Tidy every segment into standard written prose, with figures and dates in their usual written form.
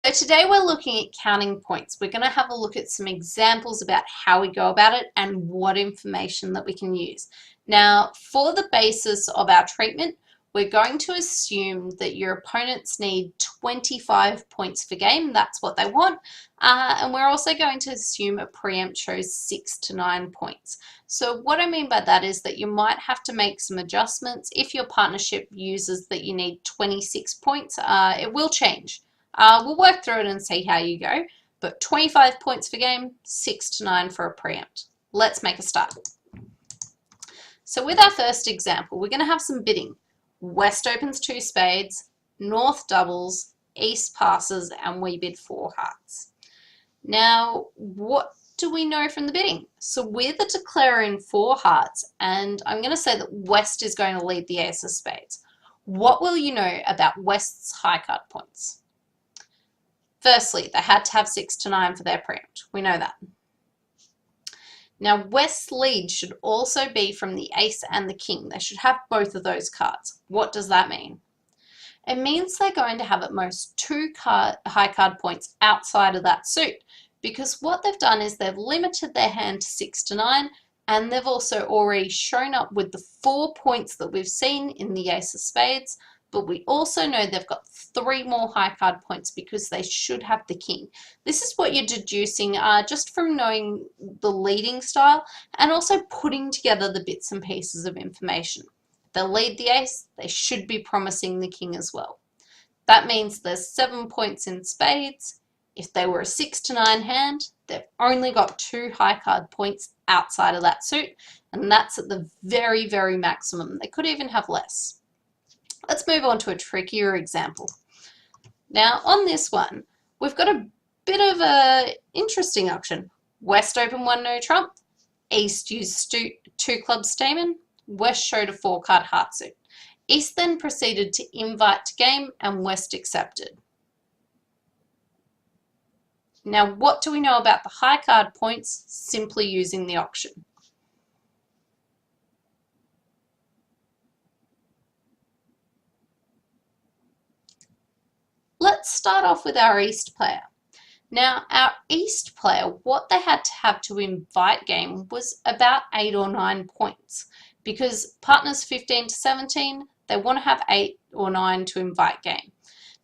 So today we're looking at counting points. We're going to have a look at some examples about how we go about it and what information that we can use. Now, for the basis of our treatment, we're going to assume that your opponents need 25 points per game. That's what they want. And we're also going to assume a preempt shows 6 to 9 points. So what I mean by that is that you might have to make some adjustments. If your partnership uses that you need 26 points, it will change. We'll work through it and see how you go, but 25 points per game, 6 to 9 for a preempt. Let's make a start. So with our first example, we're going to have some bidding. West opens 2 spades, North doubles, East passes, and we bid 4 hearts. Now, what do we know from the bidding? So we're the declarer in 4 hearts, and I'm going to say that West is going to lead the ace of spades. What will you know about West's high card points? Firstly, they had to have 6 to 9 for their preempt. We know that. Now, West's lead should also be from the ace and the king. They should have both of those cards. What does that mean? It means they're going to have at most 2 high card points outside of that suit, because what they've done is they've limited their hand to 6 to 9, and they've also already shown up with the 4 points that we've seen in the ace of spades. But we also know they've got 3 more high card points because they should have the king. This is what you're deducing just from knowing the leading style and also putting together the bits and pieces of information. If they lead the ace, they should be promising the king as well. That means there's 7 points in spades. If they were a 6 to 9 hand, they've only got 2 high card points outside of that suit, and that's at the very, very maximum. They could even have less. Let's move on to a trickier example. Now on this one, we've got a bit of an interesting option. West open 1 no trump, East used 2 clubs stamen, West showed a 4 card heart suit. East then proceeded to invite to game and West accepted. Now what do we know about the high card points simply using the auction? Let's start off with our East player. Now, our East player, what they had to have to invite game was about 8 or 9 points, because partners 15 to 17, they want to have 8 or 9 to invite game.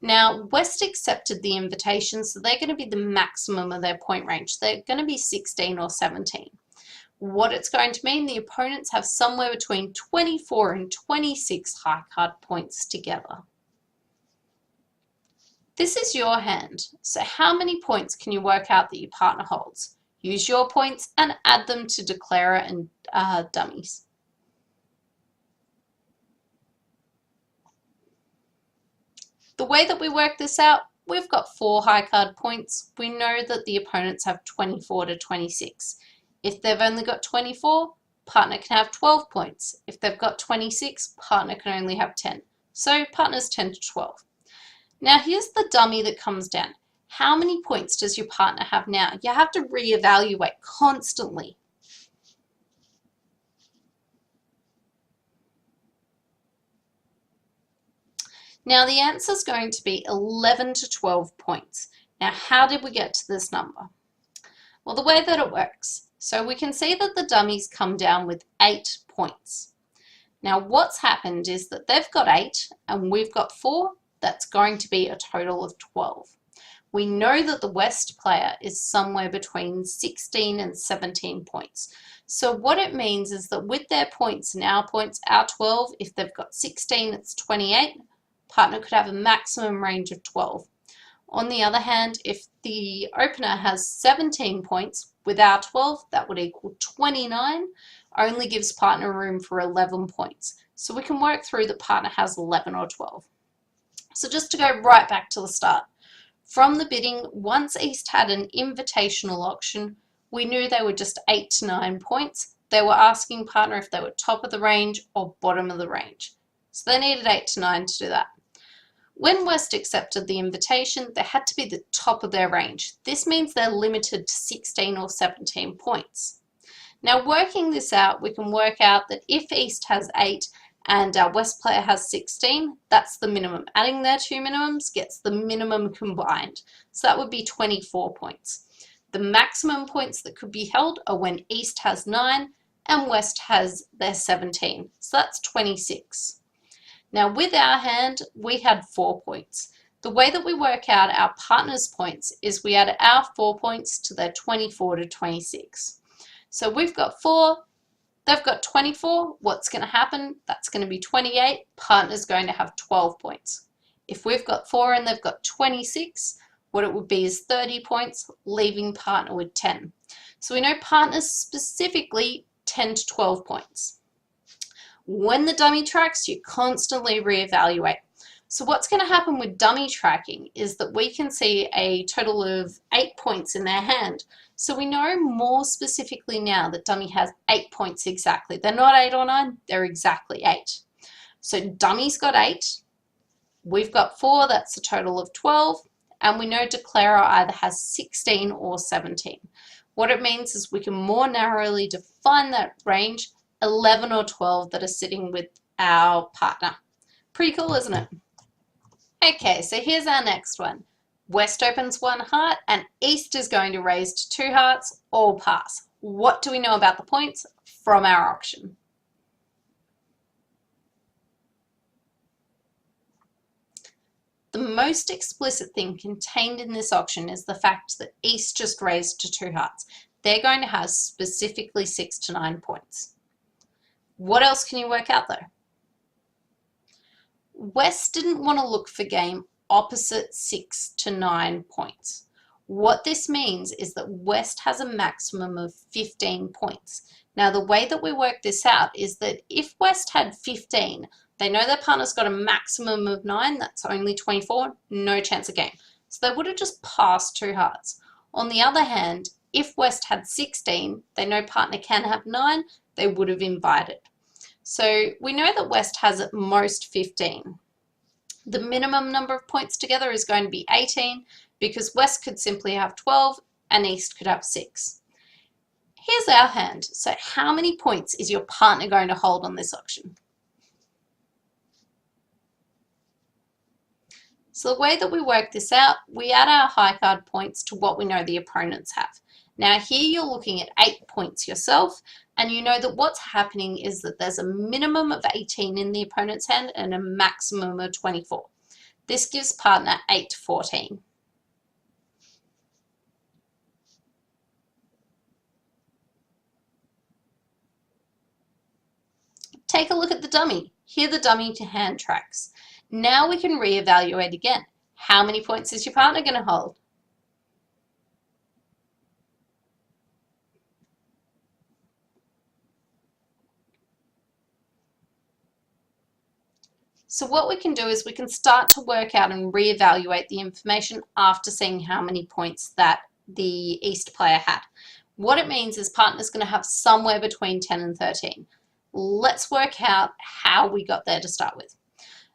Now, West accepted the invitation, so they're going to be the maximum of their point range. They're going to be 16 or 17. What it's going to mean, the opponents have somewhere between 24 and 26 high card points together. This is your hand, so how many points can you work out that your partner holds? Use your points and add them to declarer and dummies. The way that we work this out, we've got 4 high card points. We know that the opponents have 24 to 26. If they've only got 24, partner can have 12 points. If they've got 26, partner can only have 10. So partners 10 to 12. Now here's the dummy that comes down. How many points does your partner have now? You have to reevaluate constantly. Now the answer is going to be 11 to 12 points. Now how did we get to this number? Well, the way that it works. So we can see that the dummies come down with 8 points. Now what's happened is that they've got 8 and we've got 4. That's going to be a total of 12. We know that the West player is somewhere between 16 and 17 points. So what it means is that with their points and our points, our 12, if they've got 16, it's 28. Partner could have a maximum range of 12. On the other hand, if the opener has 17 points with our 12, that would equal 29, only gives partner room for 11 points. So we can work through that partner has 11 or 12. So just to go right back to the start, from the bidding, once East had an invitational auction, we knew they were just 8 to 9 points. They were asking partner if they were top of the range or bottom of the range. So they needed 8 to 9 to do that. When West accepted the invitation, they had to be the top of their range. This means they're limited to 16 or 17 points. Now working this out, we can work out that if East has 8 and our West player has 16, that's the minimum. Adding their two minimums gets the minimum combined. So that would be 24 points. The maximum points that could be held are when East has 9 and West has their 17. So that's 26. Now with our hand, we had 4 points. The way that we work out our partner's points is we add our 4 points to their 24 to 26. So we've got 4, they've got 24. What's going to happen? That's going to be 28. Partner's going to have 12 points. If we've got 4 and they've got 26, what it would be is 30 points, leaving partner with 10. So we know partners specifically 10 to 12 points. When the dummy tracks, you constantly reevaluate. So what's going to happen with dummy tracking is that we can see a total of 8 points in their hand. So we know more specifically now that dummy has 8 points exactly. They're not 8 or 9, they're exactly 8. So dummy's got 8, we've got 4, that's a total of 12, and we know declarer either has 16 or 17. What it means is we can more narrowly define that range, 11 or 12 that are sitting with our partner. Pretty cool, isn't it? Okay, so here's our next one. West opens 1 heart and East is going to raise to 2 hearts, all pass. What do we know about the points from our auction? The most explicit thing contained in this auction is the fact that East just raised to 2 hearts. They're going to have specifically 6 to 9 points. What else can you work out though? West didn't want to look for game opposite 6 to 9 points. What this means is that West has a maximum of 15 points. Now the way that we work this out is that if West had 15, they know their partner's got a maximum of 9, that's only 24, no chance of game. So they would have just passed 2 hearts. On the other hand, if West had 16, they know partner can have 9, they would have invited. So we know that West has at most 15. The minimum number of points together is going to be 18 because West could simply have 12 and East could have 6. Here's our hand. So how many points is your partner going to hold on this auction? So the way that we work this out, we add our high card points to what we know the opponents have. Now here you're looking at 8 points yourself, and you know that what's happening is that there's a minimum of 18 in the opponent's hand and a maximum of 24. This gives partner 8 to 14. Take a look at the dummy. Here the dummy to hand tracks. Now we can reevaluate again. How many points is your partner going to hold? So what we can do is we can start to work out and reevaluate the information after seeing how many points that the East player had. What it means is partner's going to have somewhere between 10 and 13. Let's work out how we got there to start with.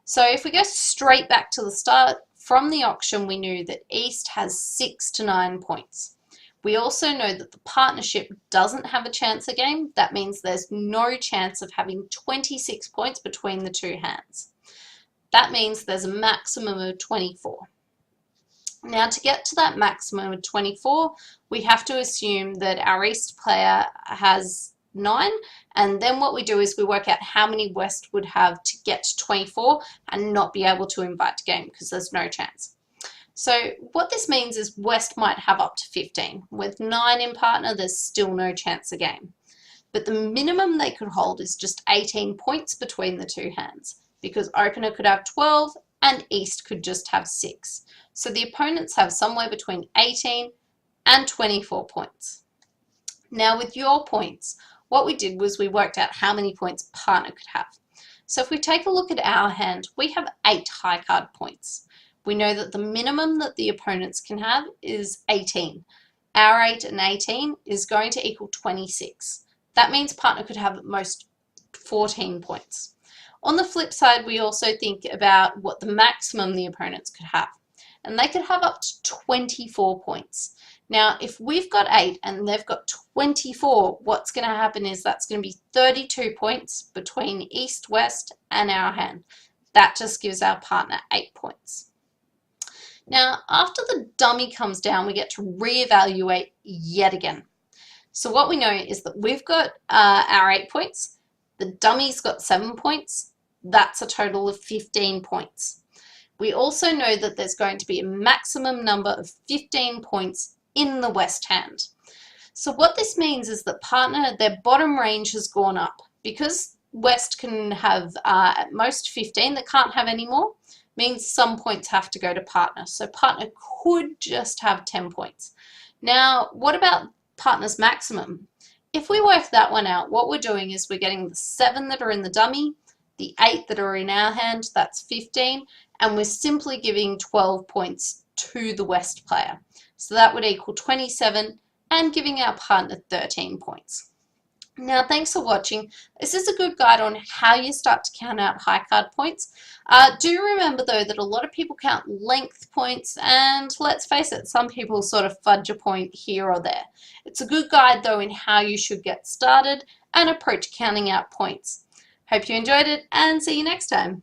So if we go straight back to the start, from the auction we knew that East has 6 to 9 points. We also know that the partnership doesn't have a chance of game. That means there's no chance of having 26 points between the two hands. That means there's a maximum of 24. Now to get to that maximum of 24, we have to assume that our East player has 9, and then what we do is we work out how many West would have to get to 24 and not be able to invite to game because there's no chance. So what this means is West might have up to 15. With 9 in partner, there's still no chance of game. But the minimum they could hold is just 18 points between the two hands, because opener could have 12 and East could just have 6. So the opponents have somewhere between 18 and 24 points. Now with your points, what we did was we worked out how many points partner could have. So if we take a look at our hand, we have 8 high card points. We know that the minimum that the opponents can have is 18. Our 8 and 18 is going to equal 26. That means partner could have at most 14 points. On the flip side, we also think about what the maximum the opponents could have. and they could have up to 24 points. Now, if we've got 8 and they've got 24, what's going to happen is that's going to be 32 points between east, west, and our hand. That just gives our partner 8 points. Now, after the dummy comes down, we get to reevaluate yet again. So what we know is that we've got our 8 points, the dummy's got 7 points, that's a total of 15 points. We also know that there's going to be a maximum number of 15 points in the west hand. So what this means is that partner, their bottom range has gone up. Because west can have at most 15, they can't have any more, means some points have to go to partner. So partner could just have 10 points. Now, what about partner's maximum? If we work that one out, what we're doing is we're getting the 7 that are in the dummy, the 8 that are in our hand, that's 15, and we're simply giving 12 points to the west player. So that would equal 27 and giving our partner 13 points. Now, thanks for watching. This is a good guide on how you start to count out high card points. Do remember though that a lot of people count length points, and let's face it, some people sort of fudge a point here or there. It's a good guide though in how you should get started and approach counting out points. Hope you enjoyed it and see you next time.